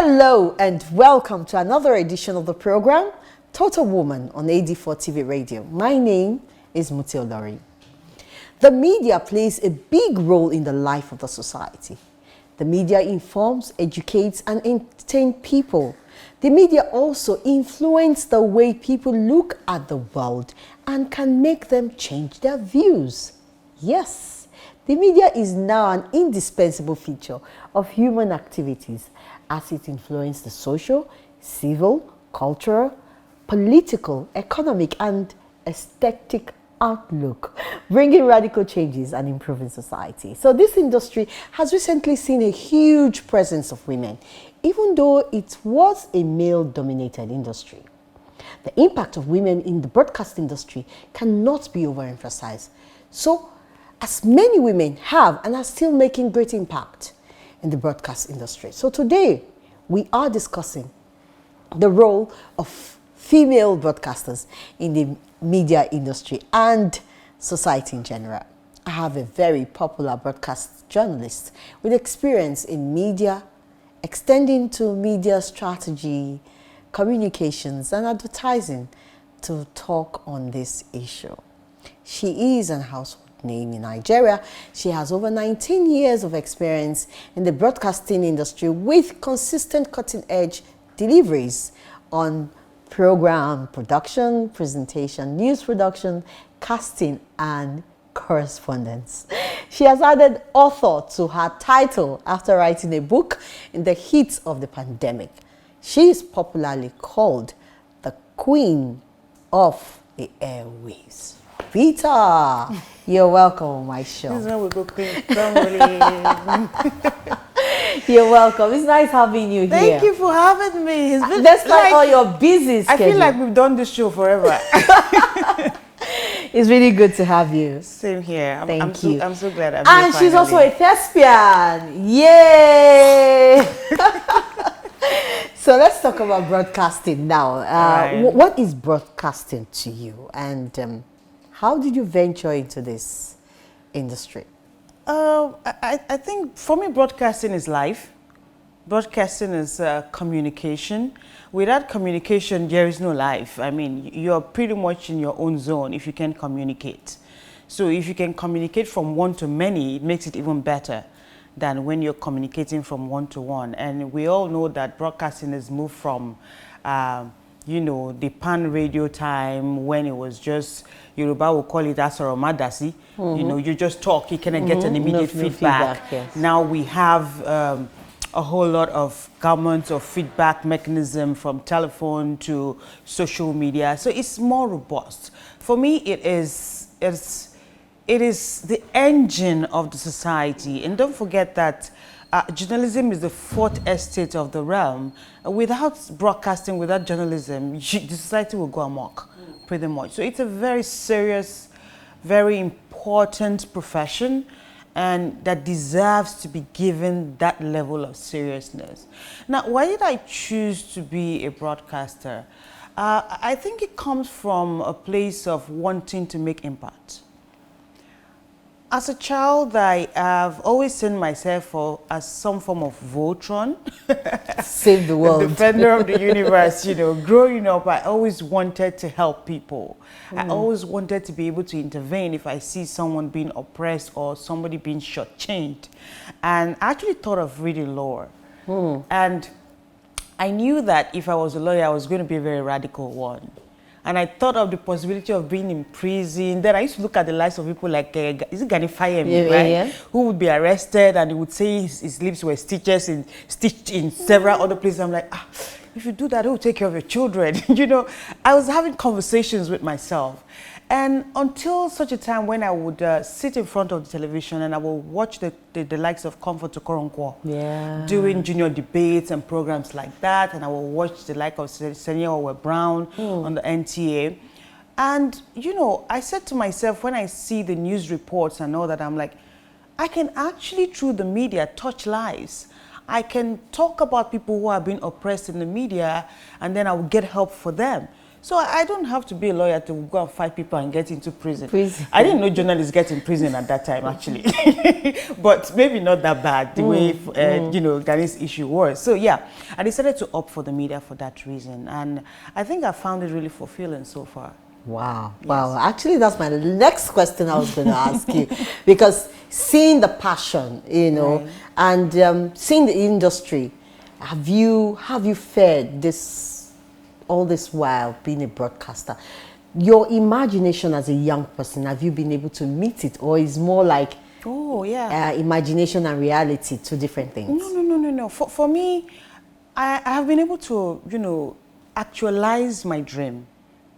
Hello and welcome to another edition of the program, Total Woman on AD4 TV Radio. My name is Mutio Lori. The media plays a big role in the life of the society. The media informs, educates, and entertains people. The media also influences the way people look at the world and can make them change their views. Yes, the media is now an indispensable feature of human activities as it influences the social, civil, cultural, political, economic, and aesthetic outlook, bringing radical changes and improving society. So this industry has recently seen a huge presence of women, even though it was a male-dominated industry. The impact of women in the broadcast industry cannot be overemphasized. So, as many women have and are still making great impact in the broadcast industry. So today, we are discussing the role of female broadcasters in the media industry and society in general. I have a very popular broadcast journalist with experience in media, extending to media strategy, communications, and advertising to talk on this issue. She is an household name in Nigeria. She has over 19 years of experience in the broadcasting industry with consistent cutting-edge deliveries on program production, presentation, news production, casting, and correspondence. She has added author to her title after writing a book in the heat of the pandemic. She is popularly called the Queen of the Airwaves. Vita, you're welcome on my show. This is where we go Queen. You're welcome. It's nice having you here. Thank you for having me. Despite all your busy schedule. I feel like we've done this show forever. It's really good to have you. Same here. Thank you. I'm so glad I'm and here she's finally. also a thespian. Yay! So let's talk about broadcasting now. Right. What is broadcasting to you, and how did you venture into this industry? I think for me, broadcasting is life. Broadcasting is communication. Without communication, there is no life. I mean, you're pretty much in your own zone if you can communicate. So if you can communicate from one to many, it makes it even better than when you're communicating from one to one. And we all know that broadcasting has moved from you know, the pan radio time when it was just, Yoruba will call it asoromadasi. You know, you just talk, you cannot get an immediate feedback. Yes. Now we have a whole lot of government or feedback mechanism from telephone to social media. So it's more robust. For me, it is the engine of the society. And don't forget that journalism is the fourth estate of the realm. Without broadcasting, without journalism, the society will go amok, pretty much. So it's a very serious, very important profession, and that deserves to be given that level of seriousness. Now, why did I choose to be a broadcaster? I think it comes from a place of wanting to make impact. As a child, I have always seen myself as some form of Voltron. Save the world. Defender of the universe, you know. Growing up, I always wanted to help people. I always wanted to be able to intervene if I see someone being oppressed or somebody being shortchanged. And I actually thought of reading law. And I knew that if I was a lawyer, I was going to be a very radical one. And I thought of the possibility of being in prison. Then I used to look at the lives of people like, is it Gani Fayemi, right? Yeah. Who would be arrested and he would say his lips were stitched in several other places. I'm like, if you do that, who will take care of your children? You know, I was having conversations with myself. And until such a time when I would sit in front of the television and I will watch the likes of Comfort Okoronkwo doing junior debates and programs like that, and I will watch the like of Senior Owe Brown on the NTA. And, you know, I said to myself, when I see the news reports and all that, I'm like, I can actually, through the media, touch lives. I can talk about people who are being oppressed in the media, and then I will get help for them. So I don't have to be a lawyer to go and fight people and get into prison. Prison. I didn't know journalists get in prison at that time, actually. But maybe not that bad, the way, you know, Ghani's issue was. So yeah, I decided to opt for the media for that reason. And I think I found it really fulfilling so far. Wow. Yes. Wow. Actually, that's my next question I was going to ask you. Because seeing the passion, you know, right. And seeing the industry, have you fared all this while being a broadcaster? Your imagination as a young person, have you been able to meet it, or is more like imagination and reality, two different things? No. For me, I have been able to, you know, actualize my dream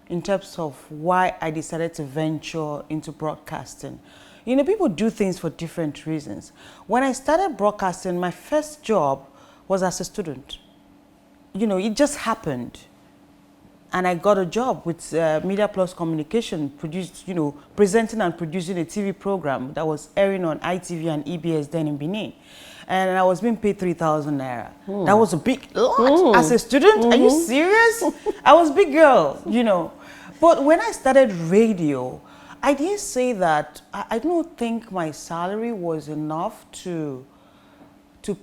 in terms of why I decided to venture into broadcasting. You know, people do things for different reasons. When I started broadcasting, my first job was as a student. You know, it just happened. And I got a job with Media Plus Communication, presenting and producing a TV program that was airing on ITV and EBS then in Benin. And I was being paid 3,000 naira. That was a big lot. As a student, are you serious? I was a big girl, you know. But when I started radio, I didn't say that. I don't think my salary was enough to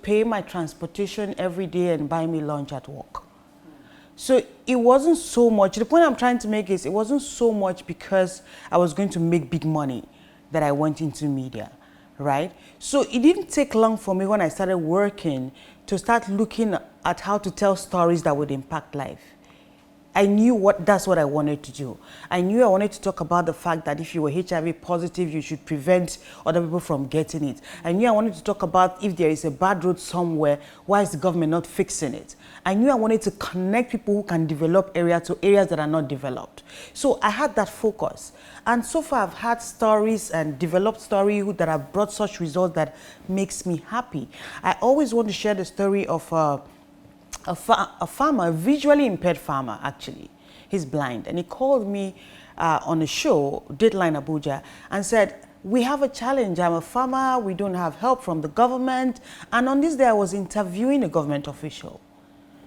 pay my transportation every day and buy me lunch at work. So it wasn't so much. The point I'm trying to make is it wasn't so much because I was going to make big money that I went into media, right? So it didn't take long for me when I started working to start looking at how to tell stories that would impact life. I knew that's what I wanted to do. I knew I wanted to talk about the fact that if you were HIV positive, you should prevent other people from getting it. I knew I wanted to talk about if there is a bad road somewhere, why is the government not fixing it? I knew I wanted to connect people who can develop areas to areas that are not developed. So I had that focus. And so far I've had stories and developed stories that have brought such results that makes me happy. I always want to share the story of a farmer, a visually impaired farmer, actually. He's blind. And he called me on a show, Dateline Abuja, and said, we have a challenge. I'm a farmer. We don't have help from the government. And on this day, I was interviewing a government official.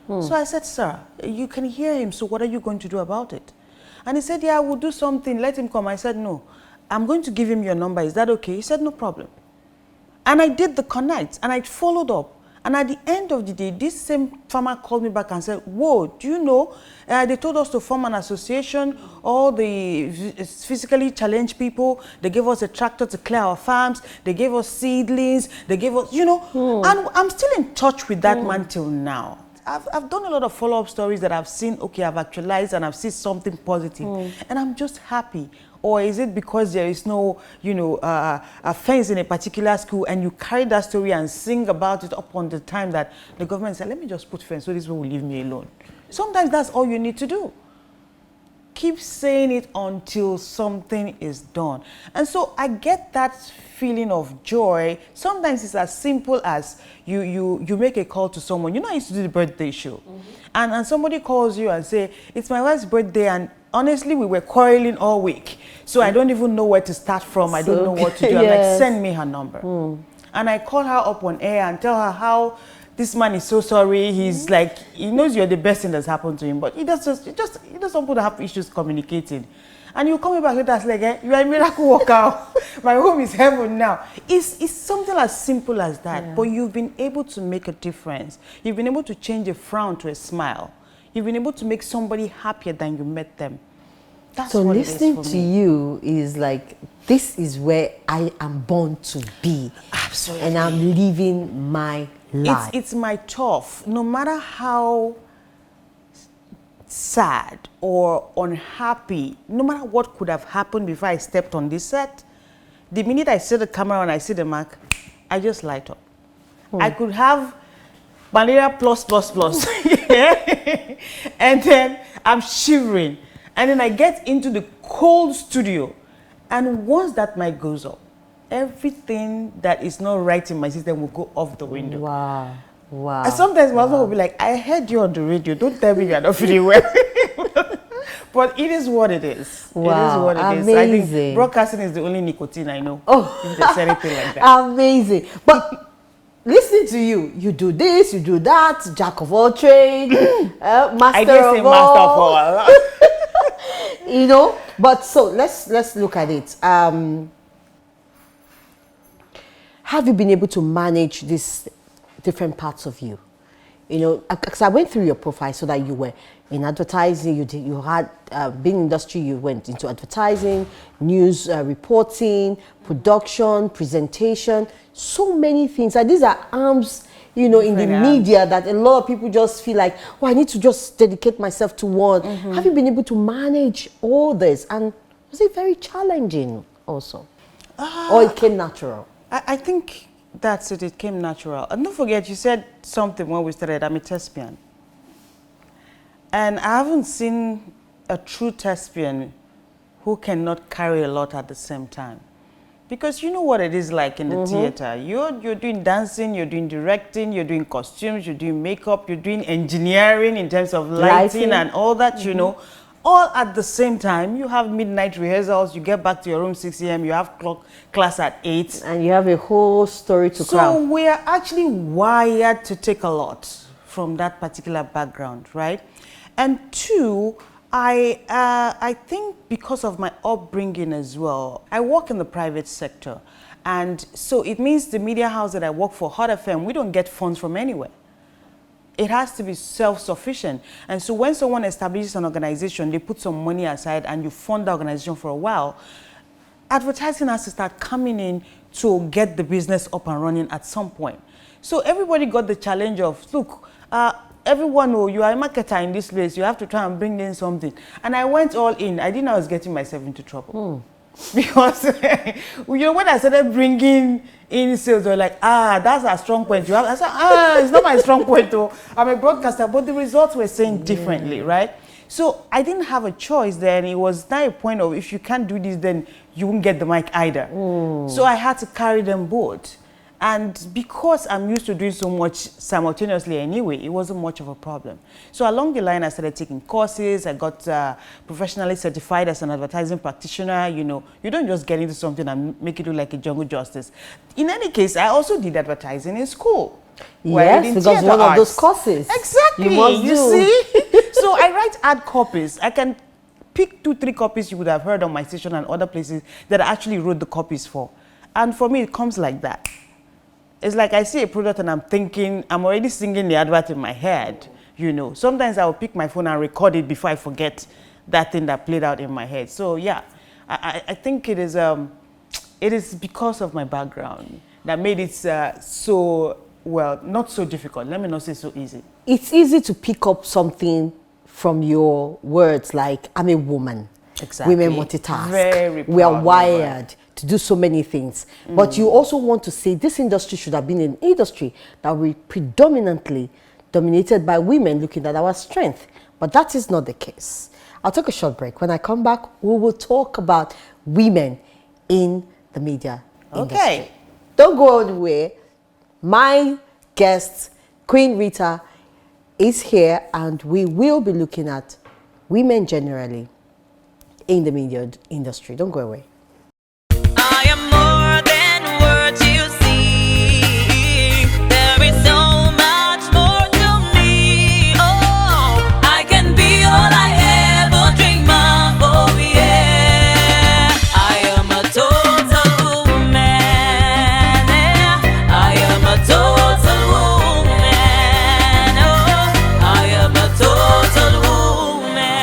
So I said, sir, you can hear him. So what are you going to do about it? And he said, yeah, I will do something. Let him come. I said, no, I'm going to give him your number. Is that okay? He said, no problem. And I did the connect, and I followed up. And at the end of the day, this same farmer called me back and said, whoa, do you know, they told us to form an association, all the physically challenged people, they gave us a tractor to clear our farms, they gave us seedlings, they gave us, you know, and I'm still in touch with that man till now. I've done a lot of follow-up stories that I've seen, okay, I've actualized and I've seen something positive, and I'm just happy. Or is it because there is no, you know, a fence in a particular school and you carry that story and sing about it up on the time that the government said, let me just put fence so this people will leave me alone. Sometimes that's all you need to do. Keep saying it until something is done. And so I get that feeling of joy. Sometimes it's as simple as you make a call to someone. You know, I used to do the birthday show. And somebody calls you and say, it's my wife's birthday, and honestly, we were quarreling all week. So I don't even know where to start from. I don't know what to do. I'm like, send me her number. And I call her up on air and tell her how this man is so sorry. He's like, he knows you're the best thing that's happened to him, but he doesn't put to have issues communicating. And you call me back later and say, like, you are a miracle worker. My home is heaven now. It's something as simple as that. But you've been able to make a difference. You've been able to change a frown to a smile. You've been able to make somebody happier than you met them. That's so what listening it is for to me. you is like, this is where I am born to be. Absolutely. And I'm living my life. It's my turf. No matter how sad or unhappy, no matter what could have happened before I stepped on this set, the minute I see the camera and I see the mark, I just light up. I could have malaria plus. And then I'm shivering. And then I get into the cold studio. And once that mic goes up, everything that is not right in my system will go off the window. Wow. Wow. And sometimes my husband will be like, I heard you on the radio. Don't tell me you're not feeling well. But it is what it is. Wow. It is what it is. Amazing. I think broadcasting is the only nicotine I know. Oh, if there's anything like that. Amazing. But listening to you, you do this, you do that, jack of all trades, master I did say of master of all. all. You know, but so let's look at it. Have you been able to manage these different parts of you? You know, because I went through your profile so that you were in advertising, you had been industry, you went into advertising, news reporting, production, presentation, so many things. And these are arms, you know, in the media that a lot of people just feel like, oh, I need to just dedicate myself to one. Have you been able to manage all this? And was it very challenging also? Or it came natural? I think that's it. It came natural. And don't forget, you said something when we started. I'm a thespian. And I haven't seen a true thespian who cannot carry a lot at the same time. Because you know what it is like in the theater. You're doing dancing, you're doing directing, you're doing costumes, you're doing makeup, you're doing engineering in terms of lighting and all that, you know. All at the same time. You have midnight rehearsals, you get back to your room 6 a.m., you have class at 8. And you have a whole story to cram. So we are actually wired to take a lot from that particular background, right? And two, I think because of my upbringing as well, I work in the private sector. And so it means the media house that I work for, Hot FM, we don't get funds from anywhere. It has to be self-sufficient. And so when someone establishes an organization, they put some money aside and you fund the organization for a while, advertising has to start coming in to get the business up and running at some point. So everybody got the challenge of, look, everyone, oh, you are a marketer in this place, you have to try and bring in something. And I went all in. I didn't know I was getting myself into trouble. Because, you know, when I started bringing in sales, they were like, that's a strong point you have. I said, it's not my strong point, though. I'm a broadcaster, but the results were saying differently, right? So I didn't have a choice then. It was not a point of, if you can't do this, then you won't get the mic either. So I had to carry them both. And because I'm used to doing so much simultaneously anyway, it wasn't much of a problem. So along the line, I started taking courses. I got professionally certified as an advertising practitioner. You know, you don't just get into something and make it look like a jungle justice. In any case, I also did advertising in school. Yes, because one of those courses. Exactly. You see? So I write ad copies. I can pick 2-3 copies you would have heard on my station and other places that I actually wrote the copies for. And for me, it comes like that. It's like I see a product and I'm thinking, I'm already singing the advert in my head, you know. Sometimes I'll pick my phone and record it before I forget that thing that played out in my head. So yeah, I think it is because of my background that made it so, well, not so difficult. Let me not say so easy. It's easy to pick up something from your words like, I'm a woman. Exactly. Women multitask. Very we are proud wired to do so many things. But you also want to say this industry should have been an industry that will be predominantly dominated by women looking at our strength. But that is not the case. I'll take a short break. When I come back, we will talk about women in the media industry. Don't go anywhere. My guest, Queen Rita, is here and we will be looking at women generally in the media industry. Don't go away. I am more than words you see. There is so much more to me. Oh, I can be all I ever dream of. Oh yeah, I am a total woman. I am a total woman. Oh, I am a total woman.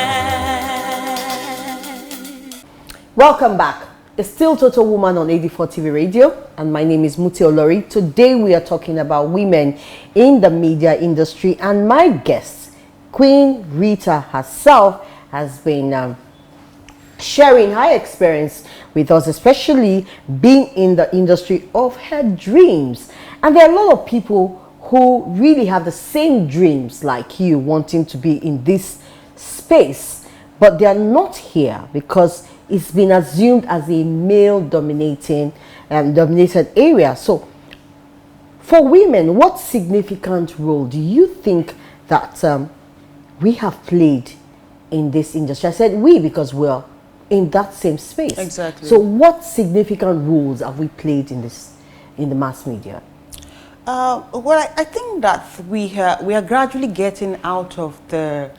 Welcome back. It's still Total Woman on AD4 TV Radio, and my name is Muti Olori. Today we are talking about women in the media industry, and my guest, Queen Rita herself, has been sharing her experience with us, especially being in the industry of her dreams. And there are a lot of people who really have the same dreams like you, wanting to be in this space, but they are not here because it's been assumed as a male-dominated area. So, for women, what significant role do you think that we have played in this industry? I said we because we're in that same space. Exactly. So, what significant roles have we played in the mass media? Well, I think that we are gradually getting out of the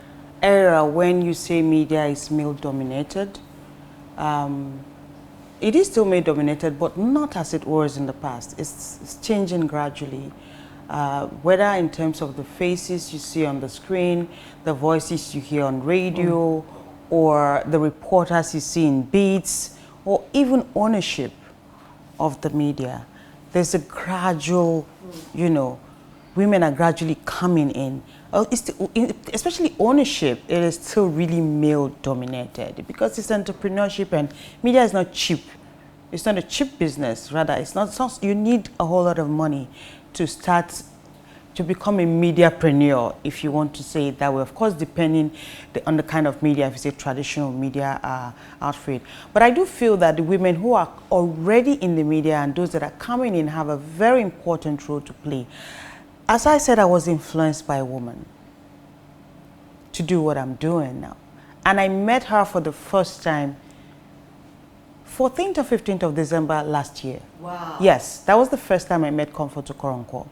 era when you say media is male-dominated. It is still male-dominated, but not as it was in the past. It's changing gradually. Whether in terms of the faces you see on the screen, the voices you hear on radio, or the reporters you see in beats, or even ownership of the media. There's a gradual, you know, women are gradually coming in. Especially ownership, it is still really male-dominated because it's entrepreneurship and media is not cheap. It's not a cheap business, rather. It's not, you need a whole lot of money to start to become a mediapreneur, if you want to say it that way. Of course, depending on the kind of media, if you say traditional media outfit. But I do feel that the women who are already in the media and those that are coming in have a very important role to play. As I said, I was influenced by a woman to do what I'm doing now. And I met her for the first time 14th or 15th of December last year. Wow. Yes, that was the first time I met Comfort Okoronkwo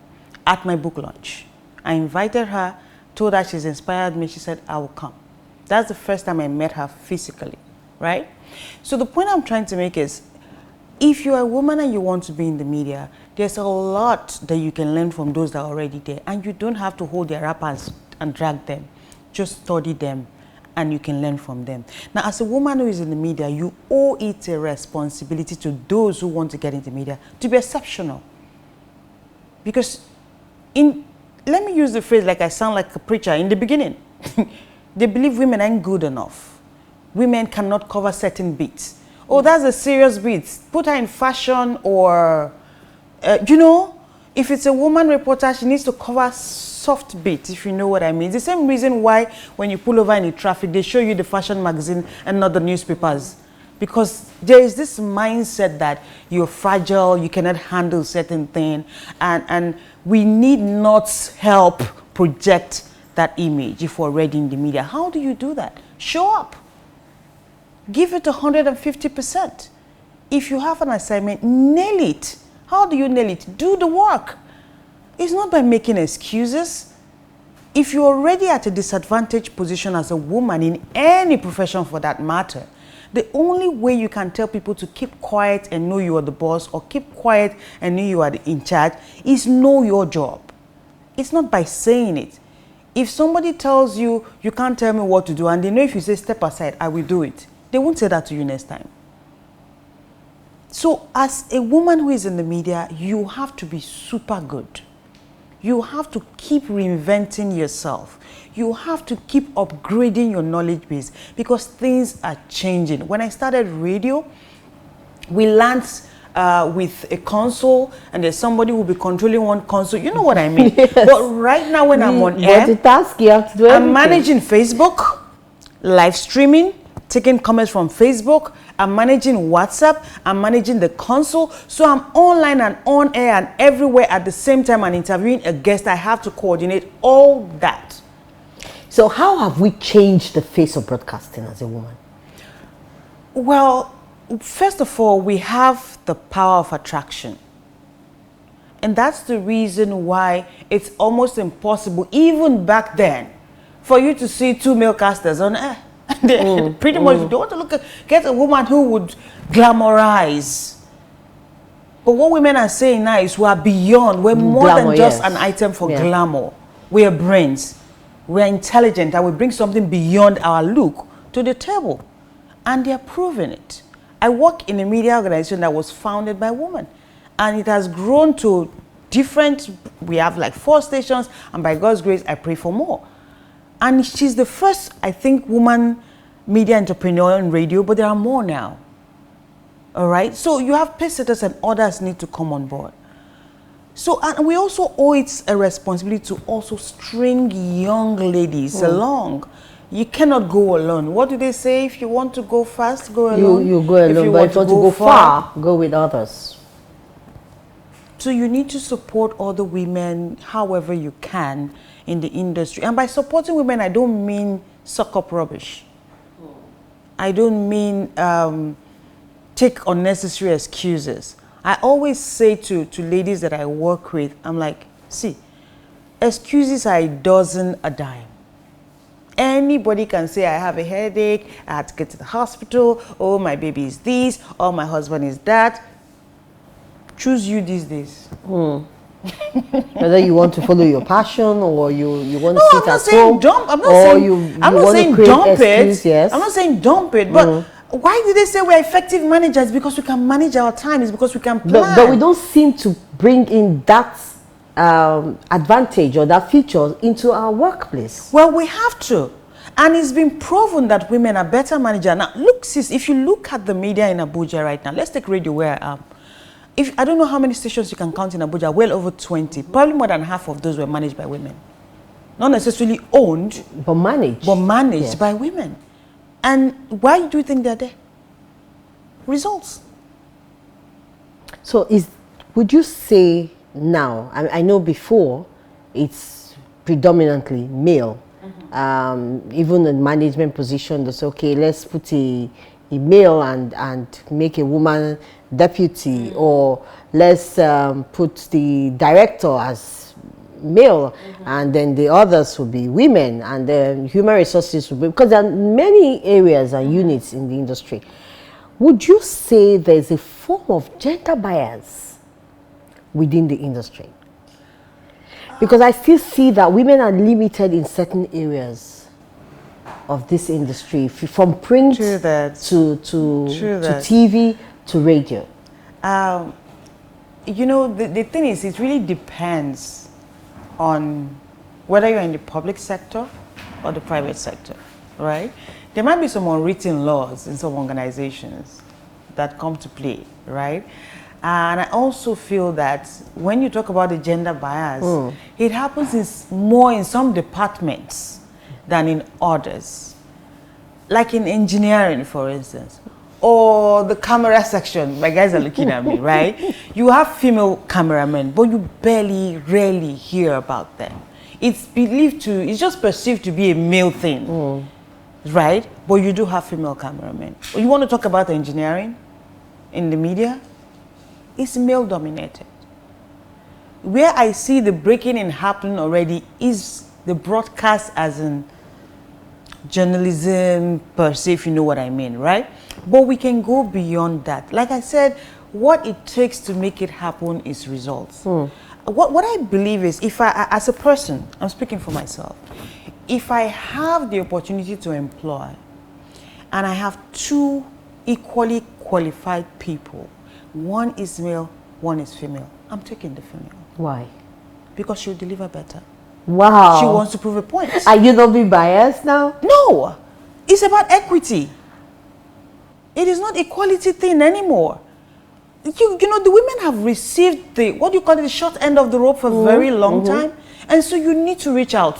at my book launch. I invited her, told her she's inspired me. She said, I will come. That's the first time I met her physically, right? So the point I'm trying to make is, if you're a woman and you want to be in the media, there's a lot that you can learn from those that are already there. And you don't have to hold their rappers and drag them. Just study them and you can learn from them. Now, as a woman who is in the media, you owe it a responsibility to those who want to get into media to be exceptional. Because let me use the phrase like I sound like a preacher in the beginning. They believe women aren't good enough. Women cannot cover certain beats. Oh, that's a serious beat. Put her in fashion or, you know, if it's a woman reporter, she needs to cover soft beats, if you know what I mean. It's the same reason why when you pull over in the traffic, they show you the fashion magazine and not the newspapers. Because there is this mindset that you're fragile, you cannot handle certain things, and we need not help project that image if we're already in the media. How do you do that? Show up. Give it 150%. If you have an assignment, nail it. How do you nail it? Do the work. It's not by making excuses. If you're already at a disadvantaged position as a woman in any profession for that matter, the only way you can tell people to keep quiet and know you are the boss, or keep quiet and know you are in charge, is know your job. It's not by saying it. If somebody tells you, you can't tell me what to do, and they know if you say step aside, I will do it, they won't say that to you next time. So as a woman who is in the media, you have to be super good. You have to keep reinventing yourself. You have to keep upgrading your knowledge base because things are changing. When I started radio, we learned with a console, and there's somebody who will be controlling one console. You know what I mean? Yes. But right now when I'm on air, you have to do I'm managing Facebook, live streaming, taking comments from Facebook, I'm managing WhatsApp, I'm managing the console. So I'm online and on air and everywhere at the same time and interviewing a guest. I have to coordinate all that. So how have we changed the face of broadcasting as a woman? Well, first of all, we have the power of attraction. And that's the reason why it's almost impossible, even back then, for you to see two male casters on air. Pretty much, you don't want to get a woman who would glamorize. But what women are saying now is we are beyond. We're more Glamour, than just yes. an item for glamour. We are brains. We are intelligent, and we bring something beyond our look to the table. And they are proving it. I work in a media organization that was founded by women. And it has grown to different, we have like 4 stations, and by God's grace, I pray for more. And she's the first, I think, woman media entrepreneur in radio, but there are more now. All right? So you have pacesetters and others need to come on board. So, and we also owe it a responsibility to also string young ladies along. You cannot go alone. What do they say? If you want to go fast, go alone. You go alone, but if you want to go far, go with others. So you need to support other women however you can in the industry. And by supporting women, I don't mean suck up rubbish. I don't mean take unnecessary excuses. I always say to ladies that I work with, I'm like, see, excuses are a dozen a dime. Anybody can say, I have a headache, I had to get to the hospital, oh, my baby is this, or my husband is that. Choose you these days. Whether you want to follow your passion or you want to No, sit I'm not at saying home, dump. I'm not or saying you I'm not want to saying create dump excuse, it. yes. I'm not saying dump it. But why do they say we're effective managers? Because we can manage our time. It's because we can plan. But we don't seem to bring in that advantage or that feature into our workplace. Well, we have to. And it's been proven that women are better managers. Now, look, sis, if you look at the media in Abuja right now, let's take radio where I am. I don't know how many stations you can count in Abuja, well over 20. Probably more than half of those were managed by women. Not necessarily owned, but managed. But by women. And why do you think they're there? Results. So would you say now, I know before it's predominantly male, even in management position, that's okay, let's put a male and make a woman deputy, or let's put the director as male, and then the others will be women, and then human resources will be, because there are many areas and units in the industry. Would you say there's a form of gender bias within the industry? Because I still see that women are limited in certain areas of this industry, from print to TV to radio. You know, the thing is, it really depends on whether you're in the public sector or the private sector, right? There might be some unwritten laws in some organizations that come to play, right? And I also feel that when you talk about the gender bias, it happens more in some departments than in others. Like in engineering, for instance, or the camera section. My guys are looking at me, right? You have female cameramen, but you rarely hear about them. It's just perceived to be a male thing, right? But you do have female cameramen. You want to talk about engineering in the media? It's male dominated. Where I see the breaking in happening already is the broadcast, as in journalism per se, if you know what I mean, right? But we can go beyond that. Like I said, what it takes to make it happen is results. What I believe is, if I, as a person, I'm speaking for myself, if I have the opportunity to employ and I have two equally qualified people, one is male, one is female, I'm taking the female. Why? Because she'll deliver better. Wow. She wants to prove a point. Are you not being biased now? No. It's about equity. It is not equality thing anymore. You know, the women have received the short end of the rope for a very long time. And so you need to reach out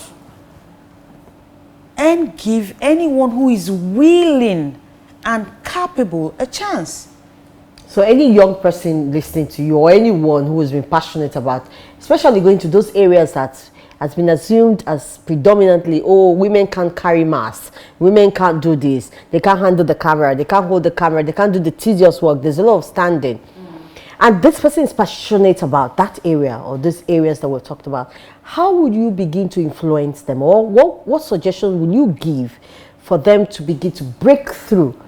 and give anyone who is willing and capable a chance. So any young person listening to you, or anyone who has been passionate about, especially going to those areas that has been assumed as predominantly, oh, women can't carry mass, women can't do this, they can't handle the camera, they can't hold the camera, they can't do the tedious work, there's a lot of standing. And this person is passionate about that area or these areas that we've talked about. How would you begin to influence them, or what suggestions would you give for them to begin to break through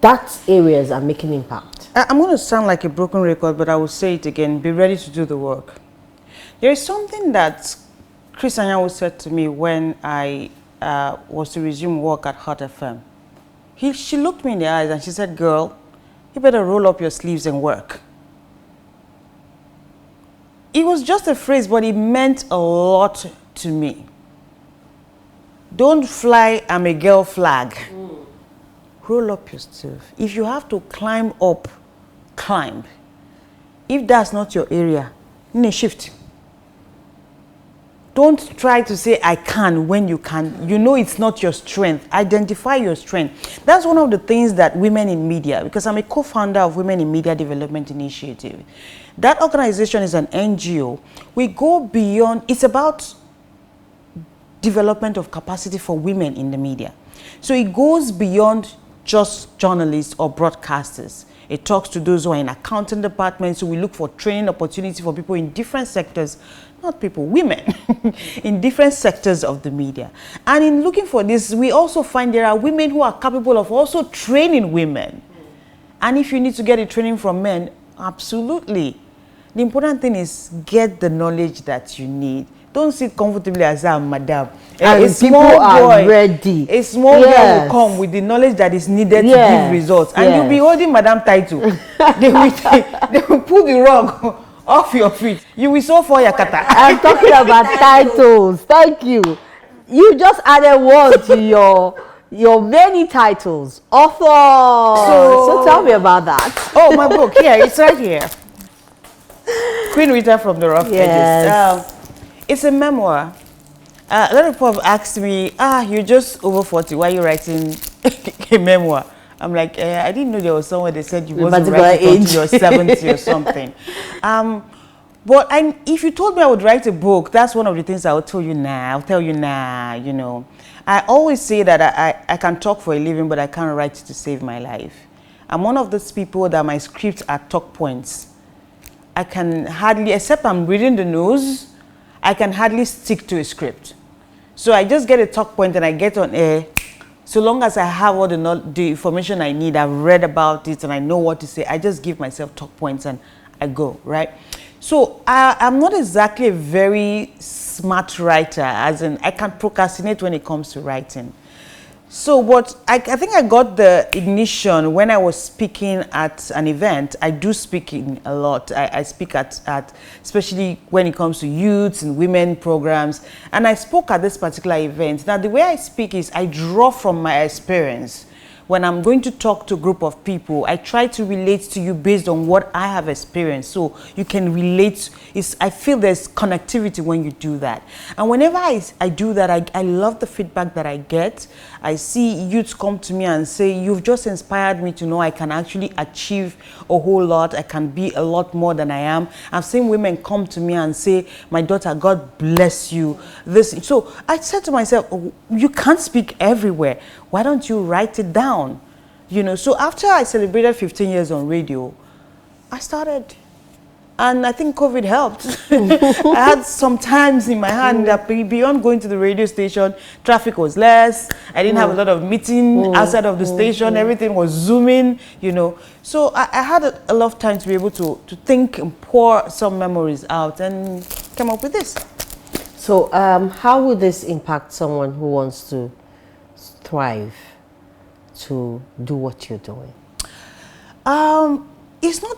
that areas and make an impact? I'm going to sound like a broken record, but I will say it again. Be ready to do the work. There is something that Chris Anyanwu said to me when I was to resume work at Hot FM. She looked me in the eyes and she said, girl, you better roll up your sleeves and work. It was just a phrase, but it meant a lot to me. Don't fly I'm a girl flag. Roll up your sleeves. If you have to climb up, climb. If that's not your area, shift. Don't try to say I can when you can. You know it's not your strength. Identify your strength. That's one of the things that Women in Media, because I'm a co-founder of Women in Media Development Initiative. That organization is an NGO. We go beyond, it's about development of capacity for women in the media. So it goes beyond just journalists or broadcasters. It talks to those who are in accounting departments. So we look for training opportunities for people in different sectors not people, women, in different sectors of the media. And in looking for this, we also find there are women who are capable of also training women. And if you need to get a training from men, absolutely. The important thing is get the knowledge that you need. Don't sit comfortably as a madam. And a people are ready. A small girl will come with the knowledge that is needed to give results. And you'll be holding madam title. they will pull the rug off your feet. You will so for your kata. I'm talking about titles. Thank you. You just added one to your many titles. Author. So tell me about that. Oh, my book. Here, it's right here. Queen Rita from the Rough Edges. It's a memoir. A lot of people have asked me, you're just over 40. Why are you writing a memoir? I'm like, I didn't know there was somewhere they said you wasn't writing until you're 70 or something. But if you told me I would write a book, that's one of the things I will tell you now. I'll tell you now, you know. I always say that I can talk for a living, but I can't write to save my life. I'm one of those people that my scripts are talk points. I can hardly, except I'm reading the news, I can hardly stick to a script. So I just get a talk point and I get on air. So long as I have all the information I need, I've read about it and I know what to say, I just give myself talk points and I go, right? So I'm not exactly a very smart writer, as in I can procrastinate when it comes to writing. So what I think I got the ignition when I was speaking at an event. I do speaking a lot. I speak at especially when it comes to youths and women programs. And I spoke at this particular event. Now the way I speak is I draw from my experience. When I'm going to talk to a group of people, I try to relate to you based on what I have experienced. So you can relate. I feel there's connectivity when you do that. And whenever I do that, I love the feedback that I get. I see youths come to me and say, you've just inspired me to know I can actually achieve a whole lot. I can be a lot more than I am. I've seen women come to me and say, my daughter, God bless you. So I said to myself, oh, you can't speak everywhere. Why don't you write it down? You know, so after I celebrated 15 years on radio, I started. And I think COVID helped. I had some times in my hand that beyond going to the radio station, traffic was less. I didn't have a lot of meeting outside of the station. Everything was Zooming, you know. So I had a lot of time to be able to think and pour some memories out and come up with this. So how will this impact someone who wants to thrive, to do what you're doing? It's not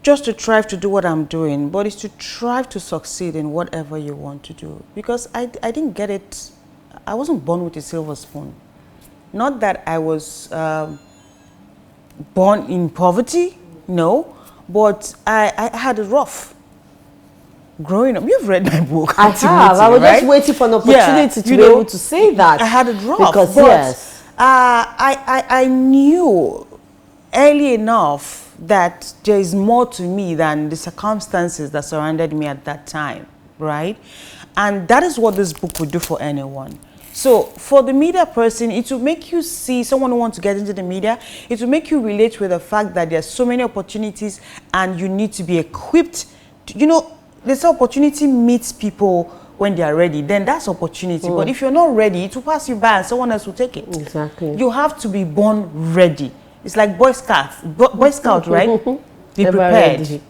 just to strive to do what I'm doing, but it's to strive to succeed in whatever you want to do. Because I didn't get it, I wasn't born with a silver spoon. Not that I was born in poverty, no, but I had it rough. Growing up, you've read my book. I have. I was just waiting for an opportunity to be able to say that. I had it rough. Because, but, yes. I knew early enough that there is more to me than the circumstances that surrounded me at that time, right? And that is what this book would do for anyone. So for the media person, it will make you see someone who wants to get into the media. It will make you relate with the fact that there's so many opportunities and you need to be equipped. You know, this opportunity meets people when they are ready, then that's opportunity. But if you're not ready, it will pass you by and someone else will take it. Exactly. You have to be born ready. It's like Boy Scouts, right? Be prepared.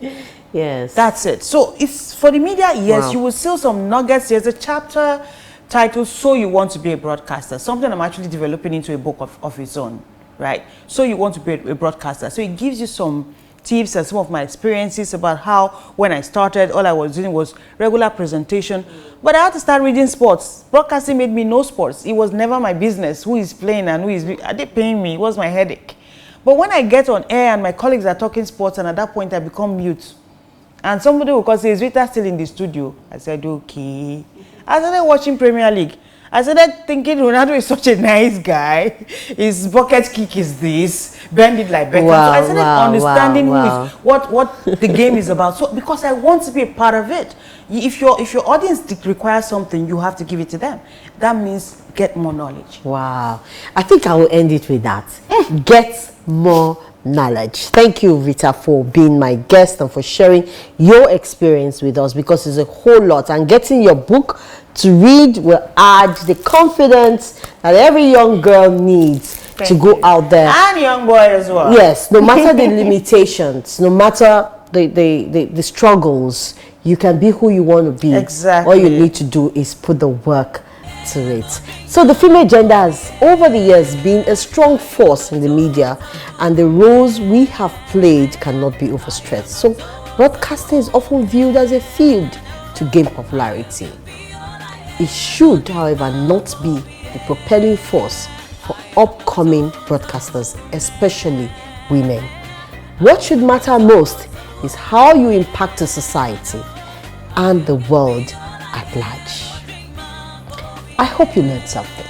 Yes. That's it. So it's for the media, yes, Wow. you will see some nuggets. There's a chapter titled, So You Want to Be a Broadcaster, something I'm actually developing into a book of its own, right? So You Want to Be a Broadcaster. So it gives you some tips and some of my experiences about how when I started, all I was doing was regular presentation. But I had to start reading sports. Broadcasting made me know sports. It was never my business who is playing and who is, are they paying me? It was my headache. But when I get on air and my colleagues are talking sports, and at that point I become mute. And somebody will call, say, is Rita still in the studio? I said, okay. I started watching Premier League. I started thinking Ronaldo is such a nice guy. His bucket kick is this. Bend it like Beckham. Wow, so I started understanding who is, what the game is about. So because I want to be a part of it. If your audience requires something, you have to give it to them. That means get more knowledge. Wow. I think I will end it with that. Get more knowledge. Thank you, Rita, for being my guest and for sharing your experience with us, because it's a whole lot, and getting your book to read will add the confidence that every young girl needs to go out there. And young boy as well. Yes, no matter the limitations, no matter the struggles, you can be who you want to be. Exactly. All you need to do is put the work to it. So the female gender has over the years been a strong force in the media, and the roles we have played cannot be overstressed. So broadcasting is often viewed as a field to gain popularity. It should, however, not be the propelling force for upcoming broadcasters, especially women. What should matter most is how you impact the society and the world at large. I hope you learned something.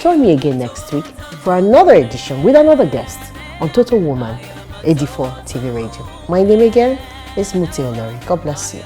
Join me again next week for another edition with another guest on Total Woman, AD4 TV Radio. My name again is Muti Olori. God bless you.